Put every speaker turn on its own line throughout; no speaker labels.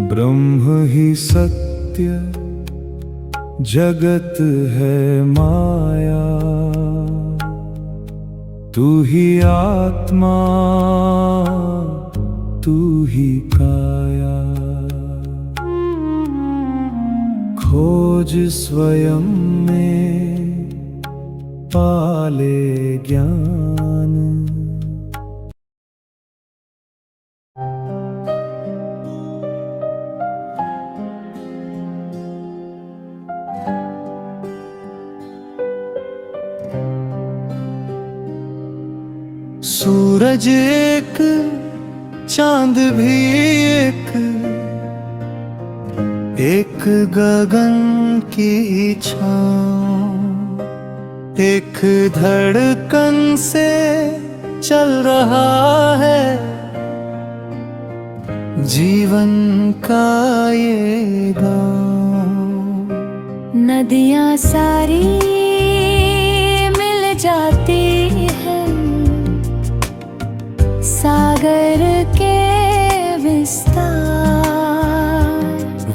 ब्रह्म ही सत्य जगत है माया, तू ही आत्मा तू ही काया। खोज स्वयं में पाले ज्ञान। सूरज एक, चांद भी एक गगन की छाँव, एक धड़कन से चल रहा है जीवन का ये गाँव।
नदियाँ सारी मिल जाती हैं सागर के विस्तार,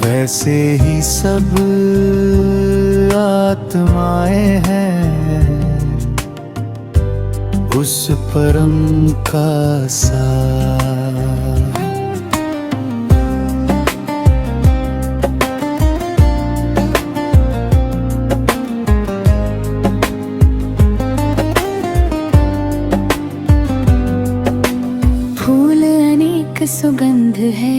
वैसे ही सब आत्माएं हैं उस परम का सार।
फूल अनेक सुगंध है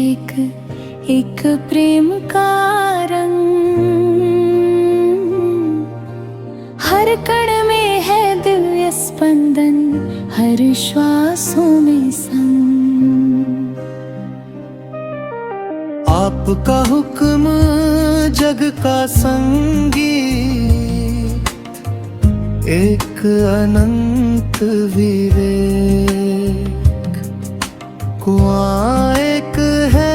एक प्रेम का रंग, हर कण में है दिव्य स्पंदन, हर श्वासों में संग।
आपका हुक्म जग का संगीत, एक अनंत विवेक। कुआं एक है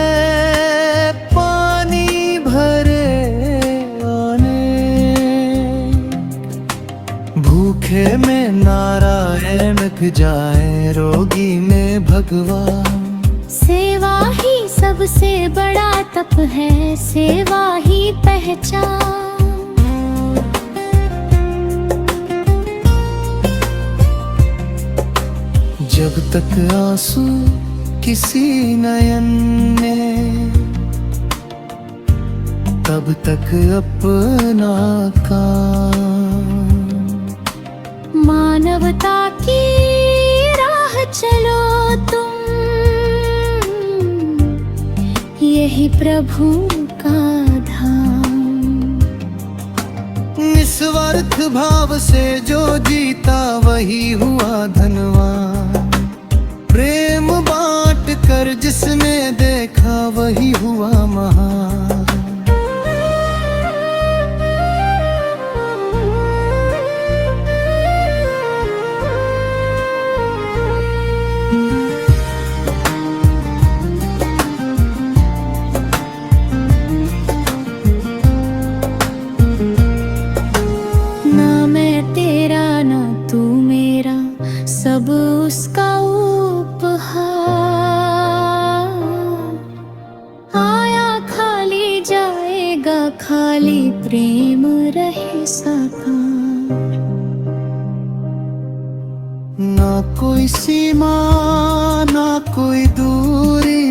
भूखे में नारायण मिट जाए, रोगी में भगवान।
सेवा ही सबसे बड़ा तप है, सेवा ही पहचान।
जब तक आंसू किसी नयन में, तब तक अपना काम।
मानवता की राह चलो तुम, यही प्रभु का धाम।
निस्वार्थ भाव से जो जीता वही हुआ धनवान। प्रेम बांट कर जिसने देखा वही हुआ महान।
सब उसका उपहार, आया खाली जाएगा खाली, प्रेम रहे साकार।
ना कोई सीमा ना कोई दूरी,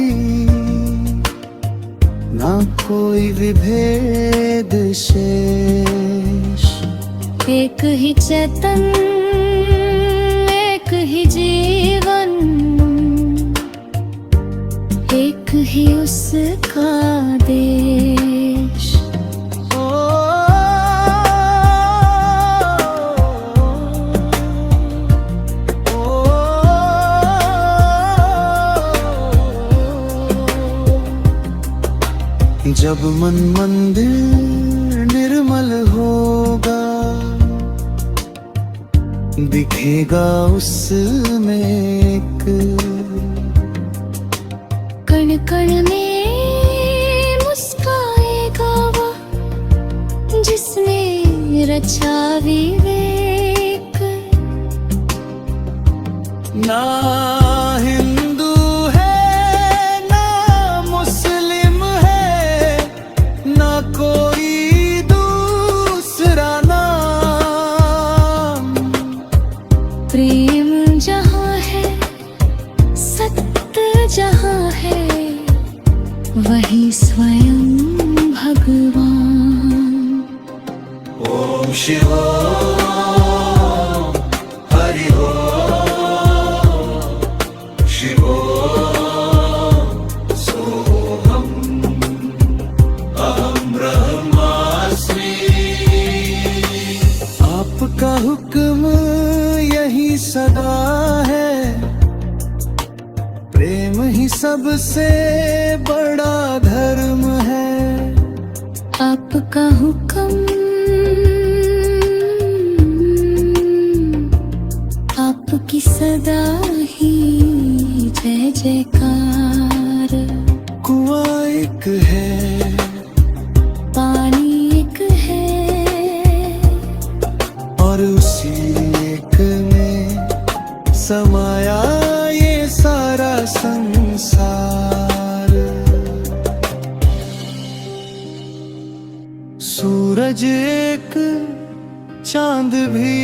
ना कोई विभेद शेष।
एक ही चेतन एक ही जीवन, एक ही उसका देश।
जब मन मंदिर निर्मल होगा, दिखेगा उसमें एक
कण कण में मुस्काएगा वो, जिसने रचा विवेक।
ना हिंदू है ना मुस्लिम है,
वही स्वयं भगवान।
ओम शिवोम हरि ओम शिवोम सोहम अहम ब्रह्मास्मि। आपका हुक्म यही सदा है, प्रेम ही सबसे बड़ा धर्म है।
आपका हुक्म, आपकी सदा ही जय जयकार।
कुआं एक है,
पानी एक है,
और उसी एक में समाया ये सारा संसार। सूरज एक, चांद भी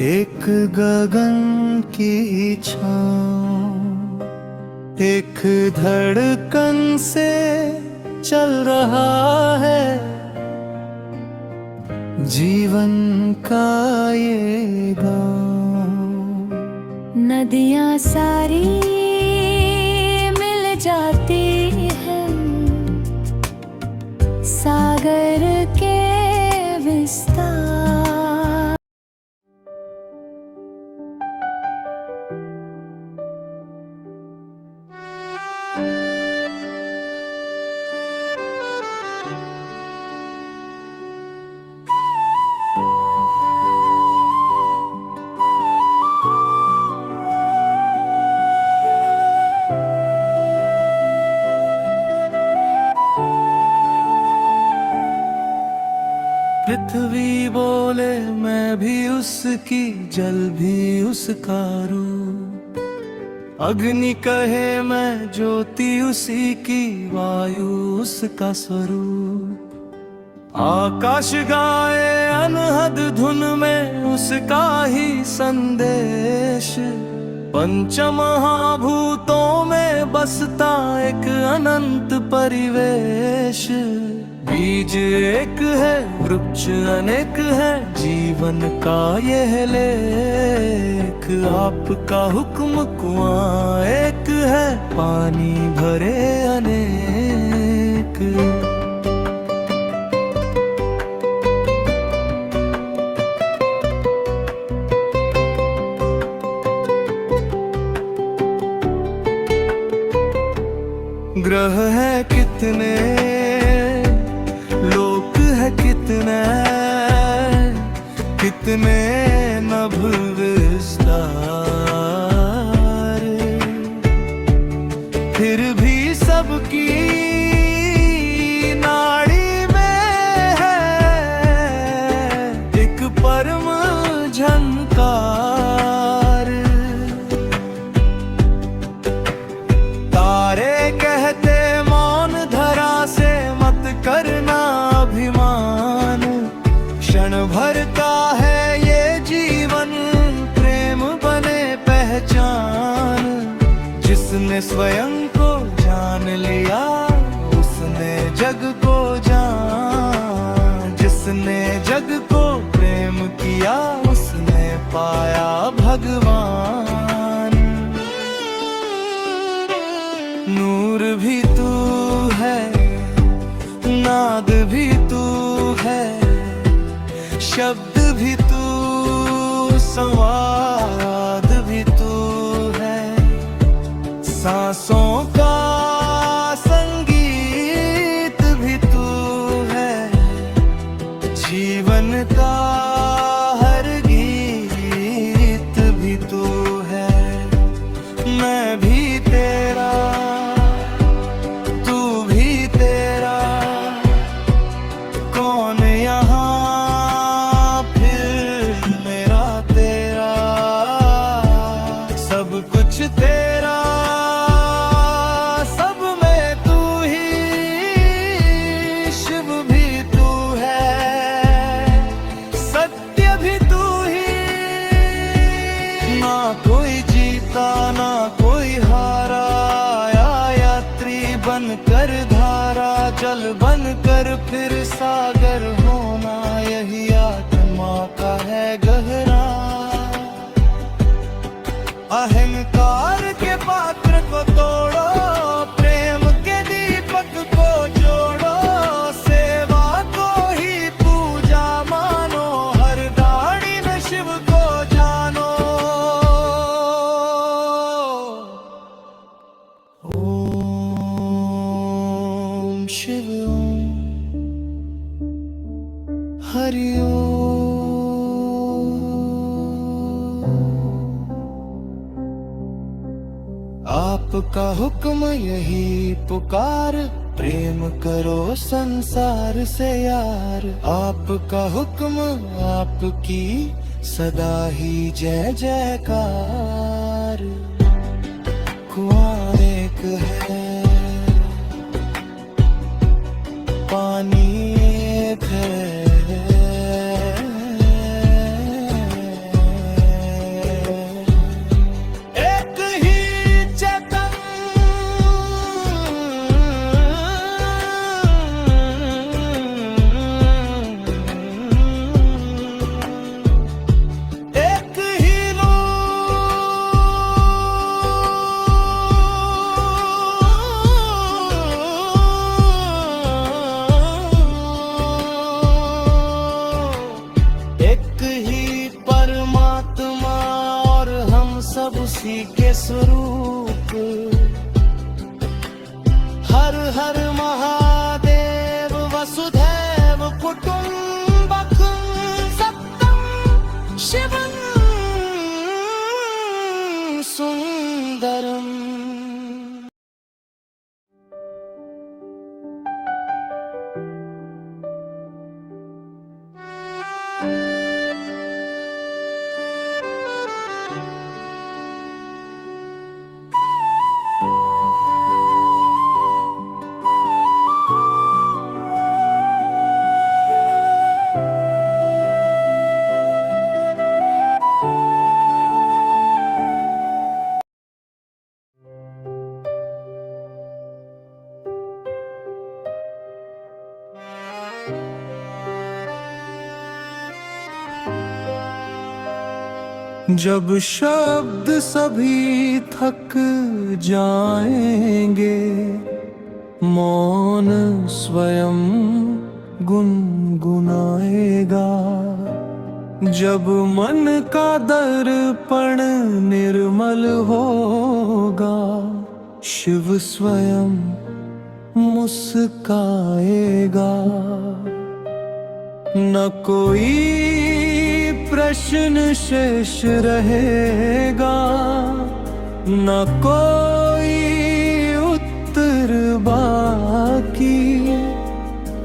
एक गगन की छाँव, एक धड़कन से चल रहा है जीवन का ये गाँव।
नदियाँ सारी मिल जाती है सागर के विस्तार।
पृथ्वी बोले मैं भी उसकी, जल भी उसका रूप। अग्नि कहे मैं ज्योति उसी की, वायु उसका स्वरूप। आकाश गाए अनहद धुन में उसका ही संदेश। पंचमहाभूतों में बसता एक अनंत परिवेश। बीज एक है, वृक्ष अनेक है, जीवन का यह लेख। आपका हुक्म कुआं एक है, पानी भरे अनेक। ग्रह है कितने, लोक है कितने, कितने नभ विस्तार। फिर भी सबकी नाड़ी में है एक परम झंकार। तारे कहते मौन धरा से मत करना अभिमान। क्षण भर का है ये जीवन, प्रेम बने पहचान। जिसने स्वयं को जान लिया उसने जग को जान। जिसने जग को प्रेम किया उसने पाया भगवान। नूर भी तू है, नाद भी तू है, शब्द भी तू, संवाद भी तू है। सांसों का संगीत भी तू है, जीवन का हर गीत भी तू है। मैं भी तेरा, तू भी तेरा, कौन यहाँ फिर मेरा तेरा। सब कुछ तेरा, सब में तू ही, शिव भी तू है, सत्य भी तू ही। ना कोई जीता ना कोई हारा, हर धारा जल बनकर फिर सागर होना, यही आत्मा का है गहरा। अहंकार के पात्र को तोड़ो, प्रेम के दीपक को जोड़ो, सेवा को ही पूजा मानो, हर दाढ़ी में शिव को जानो। ओम शिव ओम हरि ओम। आपका हुक्म यही पुकार, प्रेम करो संसार से यार। आपका हुक्म आपकी सदा ही जय जयकार। कुआं एक है, पानी एक है, एक ही चेतन, एक ही परमात्मा और हम सब उसी के स्वरूप। हर हर महादेव वसुधैव कुटुंबकं सत्यं शिवं सुंदरम। जब शब्द सभी थक जाएंगे, मौन स्वयं गुनगुनाएगा। जब मन का दर्पण निर्मल होगा, शिव स्वयं मुस्काएगा। न कोई प्रश्न शेष रहेगा, न कोई उत्तर बाकी।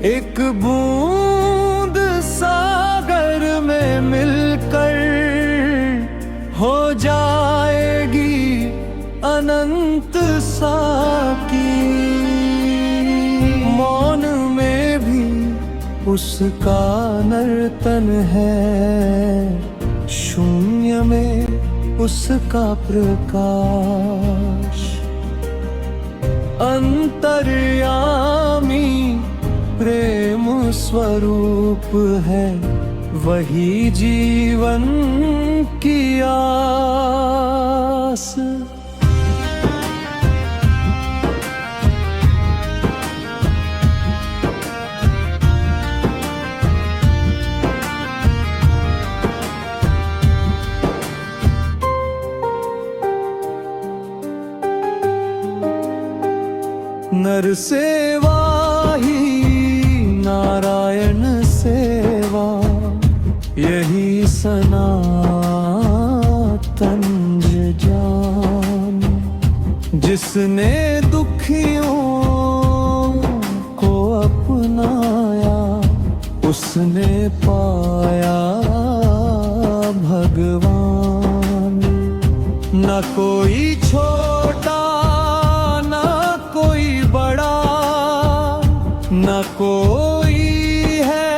एक बूंद सागर में मिलकर हो जाएगी अनंत साकी। मौन में भी उसका नर्तन है, शून्य में उसका प्रकाश। अंतर्यामी प्रेम स्वरूप है, वही जीवन की आस। नर सेवा ही नारायण सेवा, यही सनातन जान। जिसने दुखियों को अपनाया, उसने पाया भगवान। न कोई छोटा बड़ा, न कोई है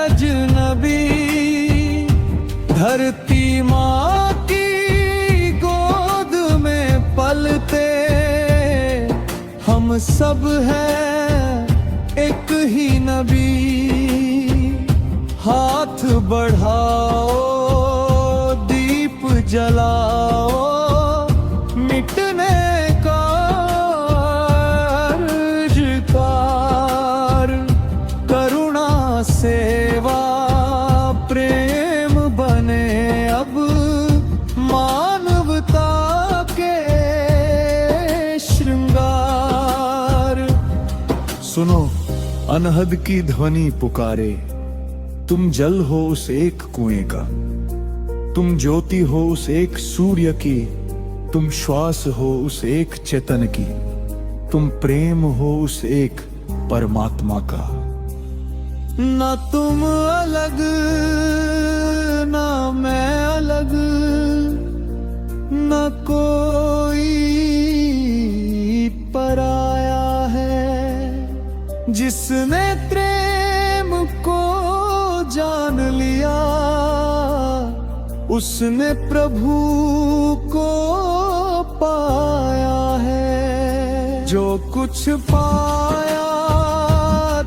अजनबी। धरती माँ की गोद में पलते हम हम सब हैं एक ही नबी। हाथ बढ़ाओ, दीप जलाओ, मिटने का अर्ज़कार। करुणा सेवा प्रेम बने अब मानवता के श्रृंगार। सुनो अनहद की ध्वनि पुकारे, तुम जल हो उस एक कुएं का, तुम ज्योति हो उस एक सूर्य की, तुम श्वास हो उस एक चेतन की, तुम प्रेम हो उस एक परमात्मा का। ना तुम अलग ना मैं अलग, ना कोई पराया है। जिसने प्रेम को जान लिया, उसने प्रभु को पाया है। जो कुछ पाया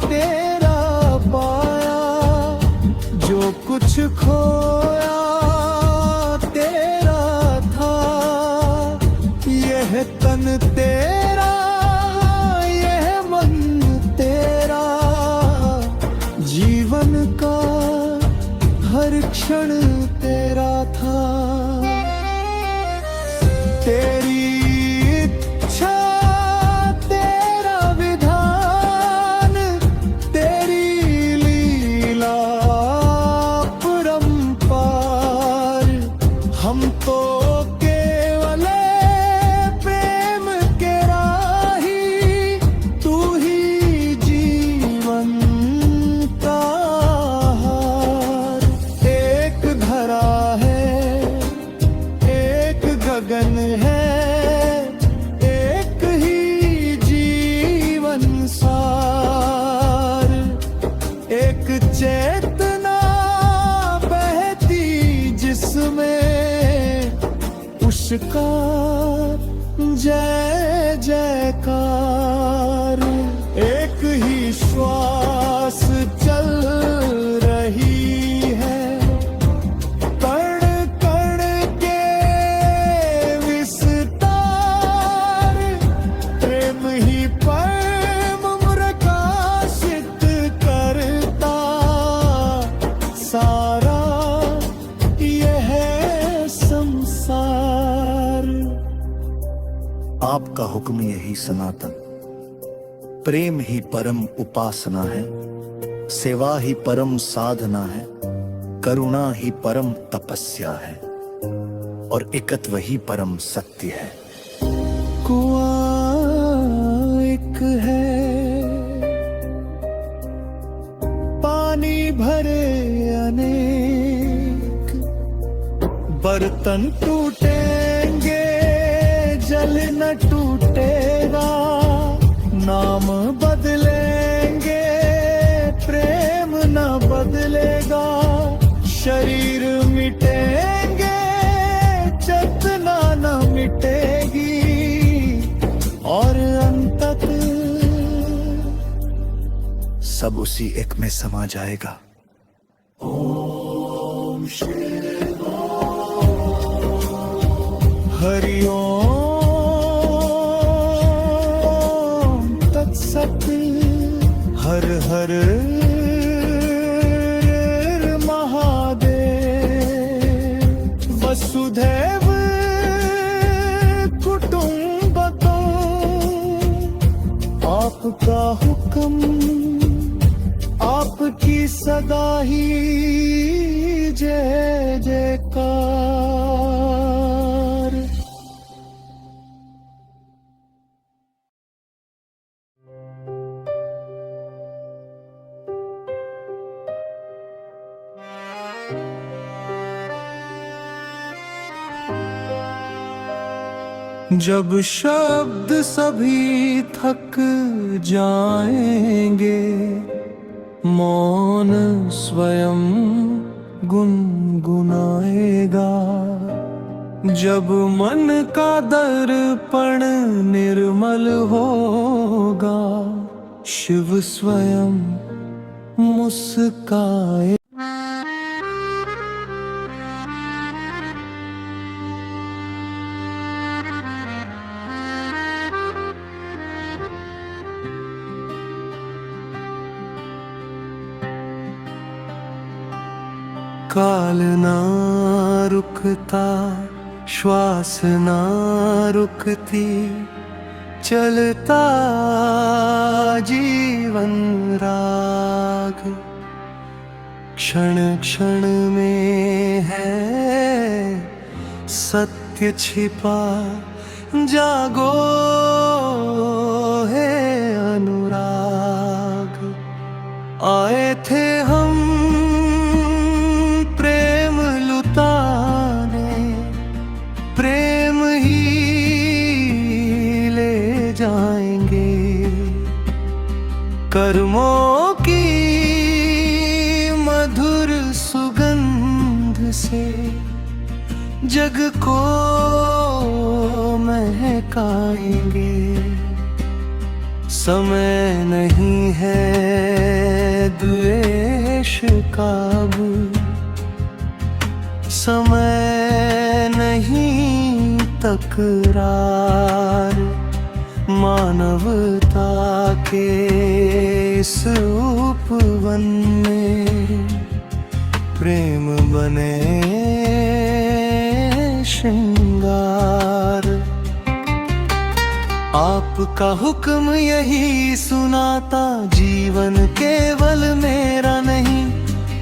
तेरा पाया, जो कुछ खोया तेरा था। यह तन तेरा, यह मन तेरा, जीवन का हर क्षण तेरा था। तेरी इच्छा तेरा विधान, तेरी लीला परंपार। हम तो केवल प्रेम के राही, तू ही जीवन का आहार। एक धरा है, एक गगन है, एक ही जीवन सार। एक चेतना बहती जिसमें, उसका जय जयकार। एक ही श्वास चल रही है, कण कण के विस्तार। प्रेम ही परम प्रकाशित करता सारा यह संसार। आपका हुक्म यही सनातन, प्रेम ही परम उपासना है, सेवा ही परम साधना है, करुणा ही परम तपस्या है, और एकत्व ही परम सत्य है। कुआं एक है, पानी भरे अनेक, बर्तन टूटेंगे जल न टूटेगा। नाम बदलेंगे प्रेम न बदलेगा। शरीर मिटेंगे चेतना न मिटेगी, और अंतत सब उसी एक में समा जाएगा। ओम श्री हरि ओम तत्सत। हर हर महादेव। वसुधैव कुटुंबकम्। आपका हुक्म, आपकी सदा ही जय जयकार। जब शब्द सभी थक जाएंगे, मौन स्वयं गुनगुनाएगा। जब मन का दर्पण निर्मल होगा, शिव स्वयं मुस्काए। काल ना रुकता, श्वास ना रुकती, चलता जीवन राग। क्षण क्षण में है सत्य छिपा, जागो है अनुराग। आए थे हम प्रेम लुटाने, प्रेम ही ले जाएंगे। कर्मों की मधुर सुगंध से जग को महकाएंगे। समय नहीं है द्वेष का अब, समय नहीं तकरार। मानवता के इस उपवन में प्रेम बने श्रृंगार। आपका हुक्म यही सुनाता, जीवन केवल मेरा नहीं,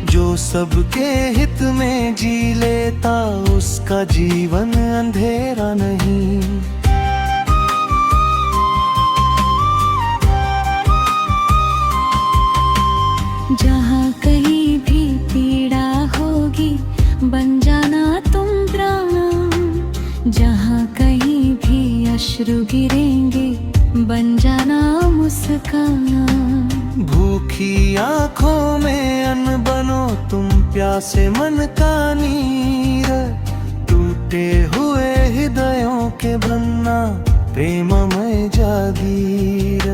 जो सबके हित में जी लेता, उसका जीवन अंधेरा नहीं।
जहाँ कहीं भी पीड़ा होगी, बन जाना तुम प्राण। जहाँ कहीं भी अश्रु गिरेंगे, बन जाना मुस्कान।
भूखी आँखों में अन्न बनो तुम, प्यासे मन का नीर। टूटे हुए हृदयों के बनना, प्रेममय जागीर।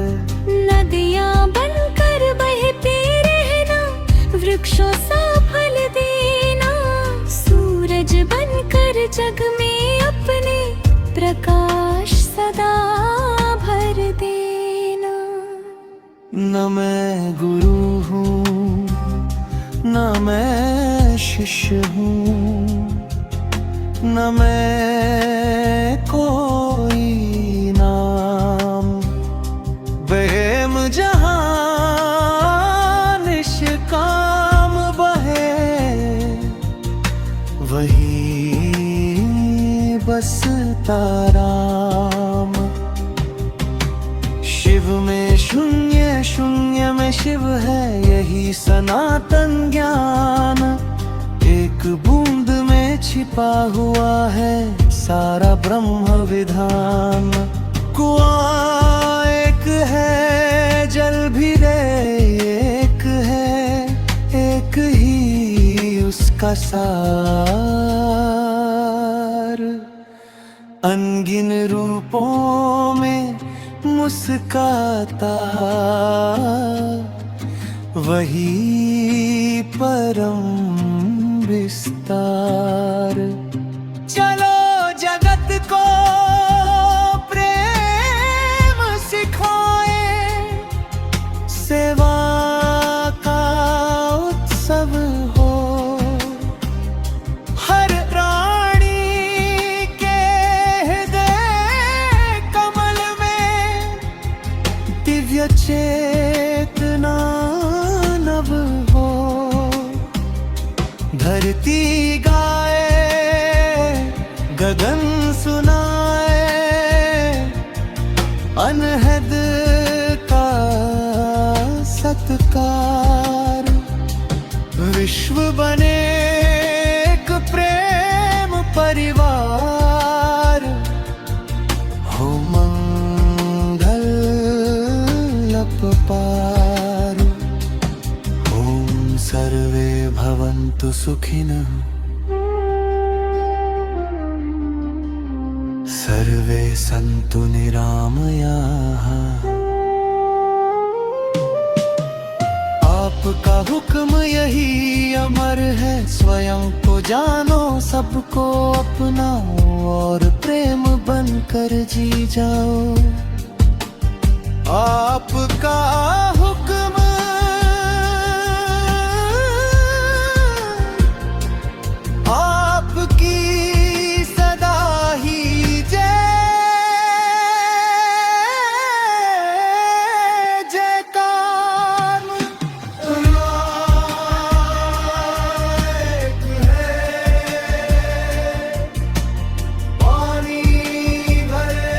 नदियाँ बनकर बहती रहना, वृक्षों सा फल देना। सूरज बनकर जग में अपने प्रकाश सदा भर देना।
न मैं गुरु हूँ, न मैं शिष्य हूँ, न मैं कोई नाम। बहेम जहाँ निष्काम बहे, वही बसता राम। शिव में शून्य, शून्य में शिव है, यही सनातन ज्ञान। एक बूंद में छिपा हुआ है सारा ब्रह्म विधान। कुआं एक है, जल भी एक है, एक ही उसका सार। अनगिन रूपों में मुस्काता, वही परम विस्तार। चलो जगत को प्रेम सिखाए, सेवा का उत्सव हो। हर प्राणी के हृदय कमल में दिव्य चेतना नव हो। धरती गाए, गगन सुनाए, अनहद का सत्कार। विश्व बने एक प्रेम परिवार, हो मंगल अपपार। ओम सर्वे भवन्तु सुखिनः। वे संतु निरामया। आपका हुक्म यही अमर है, स्वयं को जानो सबको अपनाओ और प्रेम बनकर जी जाओ। आपका हुक्म आपकी सदा ही जय जयकार। एक है पानी भरे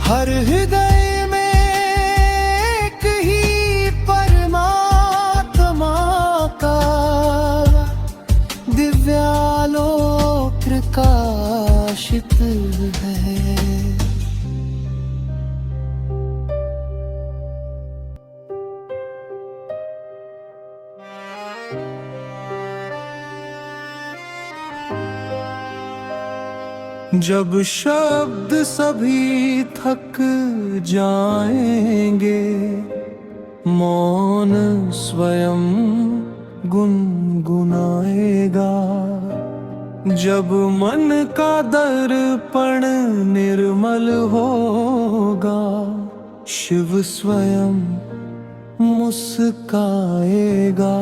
हर हृदय में एक ही परमात्मा का दिव्यालोक प्रकाशित है। जब शब्द सभी थक जाएंगे, मौन स्वयं गुनगुनाएगा। जब मन का दर्पण निर्मल होगा, शिव स्वयं मुस्काएगा।